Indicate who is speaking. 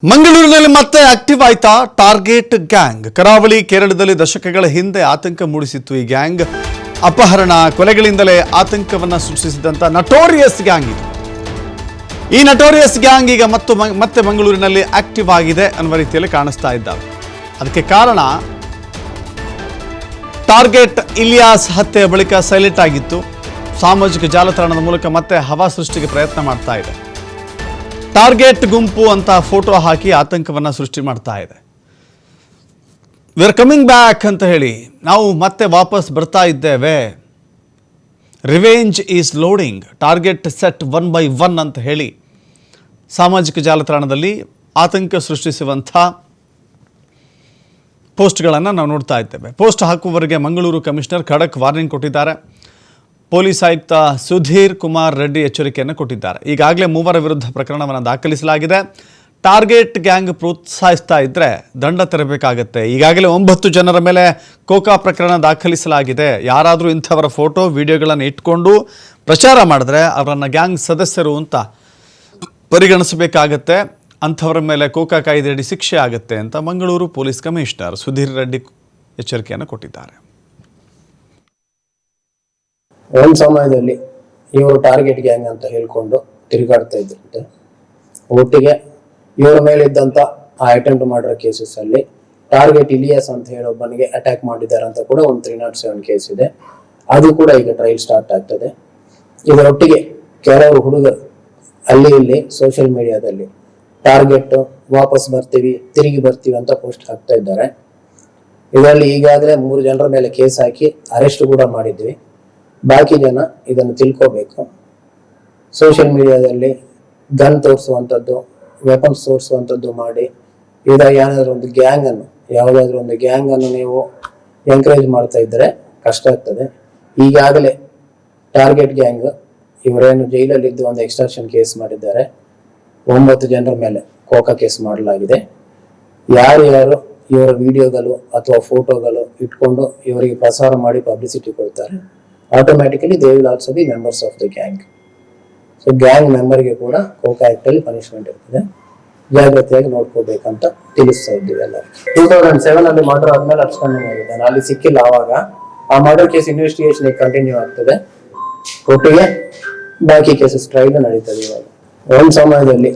Speaker 1: ಮಂಗಳೂರಿನಲ್ಲಿ ಮತ್ತೆ ಆಕ್ಟಿವ್ ಆಯ್ತಾ ಟಾರ್ಗೆಟ್ ಗ್ಯಾಂಗ್. ಕರಾವಳಿ ಕೇರಳದಲ್ಲಿ ದಶಕಗಳ ಹಿಂದೆ ಆತಂಕ ಮೂಡಿಸಿತ್ತು ಈ ಗ್ಯಾಂಗ್. ಅಪಹರಣ ಕೊಲೆಗಳಿಂದಲೇ ಆತಂಕವನ್ನ ಸೃಷ್ಟಿಸಿದಂತ ನಟೋರಿಯಸ್ ಗ್ಯಾಂಗ್ ಇದು. ಈ ನಟೋರಿಯಸ್ ಗ್ಯಾಂಗ್ ಈಗ ಮತ್ತೆ ಮಂಗಳೂರಿನಲ್ಲಿ ಆಕ್ಟಿವ್ ಆಗಿದೆ ಅನ್ನುವ ರೀತಿಯಲ್ಲಿ ಕಾಣಿಸ್ತಾ ಇದ್ದಾವೆ. ಅದಕ್ಕೆ ಕಾರಣ ಟಾರ್ಗೆಟ್ ಇಲಿಯಾಸ್ ಹತ್ಯೆಯ ಬಳಿಕ ಸೈಲೆಂಟ್ ಆಗಿತ್ತು. ಸಾಮಾಜಿಕ ಜಾಲತಾಣದ ಮೂಲಕ ಮತ್ತೆ ಹವಾ ಸೃಷ್ಟಿಗೆ ಪ್ರಯತ್ನ ಮಾಡ್ತಾ ಇದೆ. ಟಾರ್ಗೆಟ್ ಗುಂಪು ಅಂತ ಫೋಟೋ ಹಾಕಿ ಆತಂಕವನ್ನ ಸೃಷ್ಟಿ ಮಾಡ್ತಾ ಇದೆ. ವಿ ಆರ್ ಕಮಿಂಗ್ ಬ್ಯಾಕ್ ಅಂತ ಹೇಳಿ, ನಾವು ಮತ್ತೆ ವಾಪಸ್ ಬರ್ತಾ ಇದ್ದೇವೆ, revenge is loading, target set 1 by 1 ಅಂತ ಹೇಳಿ ಸಾಮಾಜಿಕ ಜಾಲತಾಣದಲ್ಲಿ ಆತಂಕ ಸೃಷ್ಟಿಸುವಂಥ ಪೋಸ್ಟ್ಗಳನ್ನು ನಾವು ನೋಡ್ತಾ ಇದ್ದೇವೆ. ಪೋಸ್ಟ್ ಹಾಕುವವರೆಗೆ ಮಂಗಳೂರು ಕಮಿಷನರ್ ಖಡಕ್ ವಾರ್ನಿಂಗ್ ಕೊಟ್ಟಿದ್ದಾರೆ. ಪೊಲೀಸ್ ಆಯುಕ್ತ ಸುಧೀರ್ ಕುಮಾರ್ ರೆಡ್ಡಿ ಎಚ್ಚರಿಕೆಯನ್ನು ಕೊಟ್ಟಿದ್ದಾರೆ. ಈಗಾಗಲೇ 3 ವಿರುದ್ಧ ಪ್ರಕರಣವನ್ನು ದಾಖಲಿಸಲಾಗಿದೆ. ಟಾರ್ಗೆಟ್ ಗ್ಯಾಂಗ್ ಪ್ರೋತ್ಸಾಹಿಸ್ತಾ ಇದ್ದರೆ ದಂಡ ತೆರಬೇಕಾಗತ್ತೆ. ಈಗಾಗಲೇ 9 ಜನರ ಮೇಲೆ ಕೋಕಾ ಪ್ರಕರಣ ದಾಖಲಿಸಲಾಗಿದೆ. ಯಾರಾದರೂ ಇಂಥವರ ಫೋಟೋ ವಿಡಿಯೋಗಳನ್ನು ಇಟ್ಕೊಂಡು ಪ್ರಚಾರ ಮಾಡಿದ್ರೆ ಅವರನ್ನು ಗ್ಯಾಂಗ್ ಸದಸ್ಯರು ಅಂತ ಪರಿಗಣಿಸಬೇಕಾಗತ್ತೆ. ಅಂಥವರ ಮೇಲೆ ಕೋಕಾ ಕಾಯ್ದೆಯಡಿ ಶಿಕ್ಷೆ ಆಗುತ್ತೆ ಅಂತ ಮಂಗಳೂರು ಪೊಲೀಸ್ ಕಮಿಷನರ್ ಸುಧೀರ್ ರೆಡ್ಡಿ ಎಚ್ಚರಿಕೆಯನ್ನು ಕೊಟ್ಟಿದ್ದಾರೆ.
Speaker 2: ಒಂದು ಸಮಯದಲ್ಲಿ ಇವರು ಟಾರ್ಗೆಟ್ ಗ್ಯಾಂಗ್ ಅಂತ ಹೇಳ್ಕೊಂಡು ತಿರುಗಾಡ್ತಾ ಇದ್ರಂತೆ. ಒಟ್ಟಿಗೆ ಇವರ ಮೇಲಿದ್ದಂತ ಆ ಅಟೆಂಪ್ಟ್ ಮಾಡಿರೋ ಕೇಸಸ್ ಅಲ್ಲಿ ಟಾರ್ಗೆಟ್ ಇಲಿಯಾಸ್ ಅಂತ ಹೇಳೊಬ್ಬನಿಗೆ ಅಟ್ಯಾಕ್ ಮಾಡಿದ್ದಾರೆ ಅಂತ ಕೂಡ ಒಂದು 307 ಕೇಸ್ ಇದೆ. ಅದು ಕೂಡ ಈಗ ಟ್ರಯಲ್ ಸ್ಟಾರ್ಟ್ ಆಗ್ತದೆ. ಇದರೊಟ್ಟಿಗೆ ಕೆಲವರು ಹುಡುಗರು ಅಲ್ಲಿ ಇಲ್ಲಿ ಸೋಷಿಯಲ್ ಮೀಡಿಯಾದಲ್ಲಿ ಟಾರ್ಗೆಟ್ ವಾಪಸ್ ಬರ್ತೀವಿ, ತಿರುಗಿ ಬರ್ತೀವಿ ಅಂತ ಪೋಸ್ಟ್ ಹಾಕ್ತಾ ಇದ್ದಾರೆ. ಇದರಲ್ಲಿ ಈಗಾಗಲೇ 3 ಜನರ ಮೇಲೆ ಕೇಸ್ ಹಾಕಿ ಅರೆಸ್ಟ್ ಕೂಡ ಮಾಡಿದ್ವಿ. ಬಾಕಿ ಜನ ಇದನ್ನು ತಿಳ್ಕೋಬೇಕು. ಸೋಷಿಯಲ್ ಮೀಡಿಯಾದಲ್ಲಿ ಗನ್ ತೋರಿಸುವಂಥದ್ದು, ವೆಪನ್ಸ್ ತೋರಿಸುವಂಥದ್ದು ಮಾಡಿ ಈಗ ಏನಾದರೂ ಒಂದು ಯಾವುದಾದ್ರೂ ಒಂದು ಗ್ಯಾಂಗ್ ಅನ್ನು ನೀವು ಎಂಕರೇಜ್ ಮಾಡ್ತಾ ಇದ್ದರೆ ಕಷ್ಟ ಆಗ್ತದೆ. ಈಗಾಗಲೇ ಟಾರ್ಗೆಟ್ ಗ್ಯಾಂಗ್ ಇವರೇನು ಜೈಲಲ್ಲಿದ್ದು ಒಂದು ಎಕ್ಸ್ಟ್ರಾಕ್ಷನ್ ಕೇಸ್ ಮಾಡಿದ್ದಾರೆ. 9 ಜನರ ಮೇಲೆ ಕೋಕಾ ಕೇಸ್ ಮಾಡಲಾಗಿದೆ. ಯಾರ್ಯಾರು ಇವರ ವಿಡಿಯೋಗಳು ಅಥವಾ ಫೋಟೋಗಳು ಇಟ್ಕೊಂಡು ಇವರಿಗೆ ಪ್ರಸಾರ ಮಾಡಿ ಪಬ್ಲಿಸಿಟಿ ಕೊಡ್ತಾರೆ, automatically they will also be members of the gang. So gang ಮೆಂಬರ್ಗೆ ಕೂಡ ಕೋಕಾ ಆಕ್ಟ್ ಅಲ್ಲಿ ಪನಿಷ್ಮೆಂಟ್ ಇರ್ತದೆ. ಜಾಗ್ರತೆಯಾಗಿ ನೋಡ್ಕೋಬೇಕಂತ ತಿಳಿಸ್ತಾ ಇದ್ದೀವಿ ಎಲ್ಲ. 2007 ಅಲ್ಲಿ ಮರ್ಡರ್ ಆದ್ಮೇಲೆ ಅಬ್ಸ್ಕಾಂಡಿಂಗ್ ಆಗಿದ್ದಾನೆ. ಅಲ್ಲಿ ಸಿಕ್ಕಿಲ್ಲ. ಆವಾಗ ಆ ಮರ್ಡರ್ ಕೇಸ್ ಇನ್ವೆಸ್ಟಿಗೇಷನ್ ಕಂಟಿನ್ಯೂ ಆಗ್ತದೆ. ಒಟ್ಟಿಗೆ ಬಾಕಿ ಕೇಸಸ್ ಟ್ರಯಲ್ ನಡೀತದೆ. ಇವಾಗ ಒಂದು ಸಮಯದಲ್ಲಿ